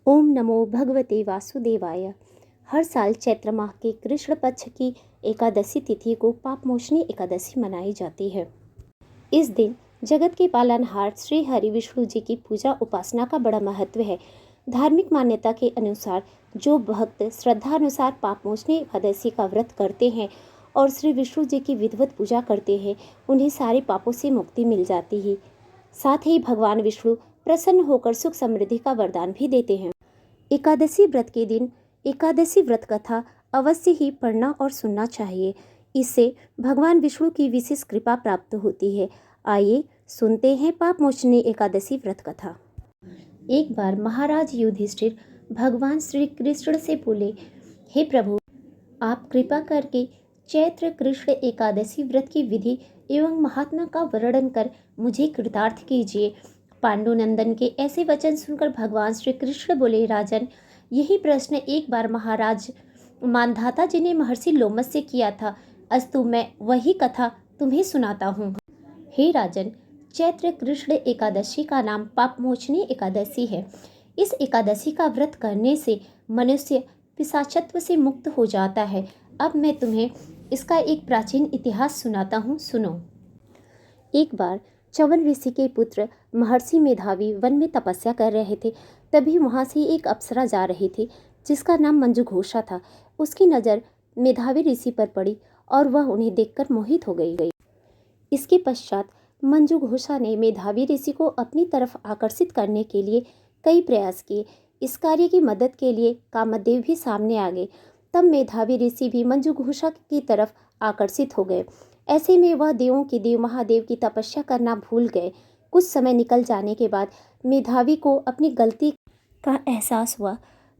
ओम नमो भगवते वासुदेवाय। हर साल चैत्र माह के कृष्ण पक्ष की एकादशी तिथि को पापमोचनी एकादशी मनाई जाती है। इस दिन जगत के पालनहार श्री हरि विष्णु जी की पूजा उपासना का बड़ा महत्व है। धार्मिक मान्यता के अनुसार जो भक्त श्रद्धानुसार पापमोचनी एकादशी का व्रत करते हैं और श्री विष्णु जी की विधिवत पूजा करते हैं, उन्हें सारे पापों से मुक्ति मिल जाती है। साथ ही भगवान विष्णु प्रसन्न होकर सुख समृद्धि का वरदान भी देते हैं। एकादशी व्रत के दिन एकादशी व्रत कथा अवश्य ही पढ़ना और सुनना चाहिए। इससे भगवान विष्णु की विशेष कृपा प्राप्त होती है। आइए सुनते हैं पापमोचनी एकादशी व्रत कथा। एक बार महाराज युधिष्ठिर भगवान श्री कृष्ण से बोले, हे प्रभु, आप कृपा करके चैत्र कृष्ण एकादशी व्रत की विधि एवं महात्मा का वर्णन कर मुझे कृतार्थ कीजिए। पांडुनंदन के ऐसे वचन सुनकर भगवान श्री कृष्ण बोले, राजन, यही प्रश्न एक बार महाराज मानधाता जी ने महर्षि लोमस से किया था। अस्तु मैं वही कथा तुम्हें सुनाता हूँ। हे राजन, चैत्र कृष्ण एकादशी का नाम पापमोचनी एकादशी है। इस एकादशी का व्रत करने से मनुष्य पिशाचत्व से मुक्त हो जाता है। अब मैं तुम्हें इसका एक प्राचीन इतिहास सुनाता हूँ, सुनो। एक बार च्यवन ऋषि के पुत्र महर्षि मेधावी वन में तपस्या कर रहे थे। तभी वहाँ से एक अप्सरा जा रही थी जिसका नाम मंजुघोषा था। उसकी नज़र मेधावी ऋषि पर पड़ी और वह उन्हें देखकर मोहित हो गई। इसके पश्चात मंजुघोषा ने मेधावी ऋषि को अपनी तरफ आकर्षित करने के लिए कई प्रयास किए। इस कार्य की मदद के लिए कामदेव भी सामने आ गए। तब मेधावी ऋषि भी मंजुघोषा की तरफ आकर्षित हो गए। ऐसे में वह देवों के देव महादेव की तपस्या करना भूल गए। कुछ समय निकल जाने के बाद मेधावी को अपनी गलती का एहसास हुआ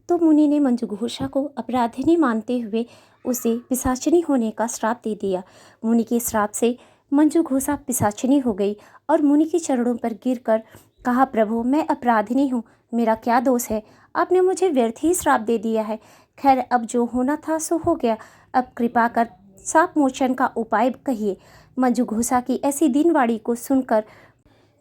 तो मुनि ने मंजुघोषा को अपराधिनी मानते हुए उसे पिशाचिनी होने का श्राप दे दिया। मुनि के श्राप से मंजुघोषा पिशाचिनी हो गई और मुनि के चरणों पर गिरकर कहा, प्रभु, मैं अपराधिनी हूँ, मेरा क्या दोष है? आपने मुझे व्यर्थ ही श्राप दे दिया है। खैर, अब जो होना था सो हो गया। अब कृपा कर शाप मोचन का उपाय कहिए। मंजुघोषा की ऐसी दीनवाणी को सुनकर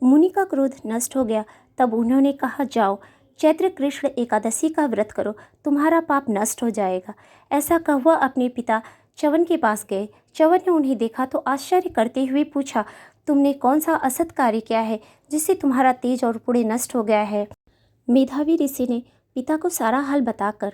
मुनि का क्रोध नष्ट हो गया। तब उन्होंने कहा, जाओ चैत्र कृष्ण एकादशी का व्रत करो, तुम्हारा पाप नष्ट हो जाएगा। ऐसा कह वह अपने पिता च्यवन के पास गए। च्यवन ने उन्हें देखा तो आश्चर्य करते हुए पूछा, तुमने कौन सा असत कार्य किया है जिससे तुम्हारा तेज और पुण्य नष्ट हो गया है? मेधावी ऋषि ने पिता को सारा हाल बताकर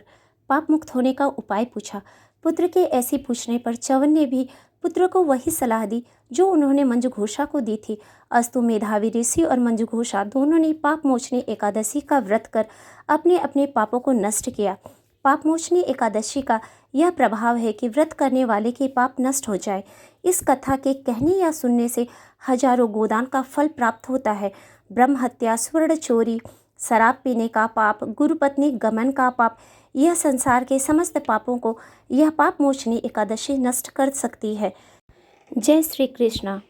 पाप मुक्त होने का उपाय पूछा। पुत्र के ऐसे पूछने पर च्यवन ने भी पुत्र को वही सलाह दी जो उन्होंने मंजुघोषा को दी थी। अस्तु मेधावी ऋषि और मंजुघोषा दोनों ने पापमोचनी एकादशी का व्रत कर अपने अपने पापों को नष्ट किया। पापमोचनी एकादशी का यह प्रभाव है कि व्रत करने वाले के पाप नष्ट हो जाए। इस कथा के कहने या सुनने से हजारों गोदान का फल प्राप्त होता है। ब्रह्म हत्या, स्वर्ण चोरी, शराब पीने का पाप, गुरुपत्नी गमन का पाप, यह संसार के समस्त पापों को यह पापमोचनी एकादशी नष्ट कर सकती है। जय श्री कृष्णा।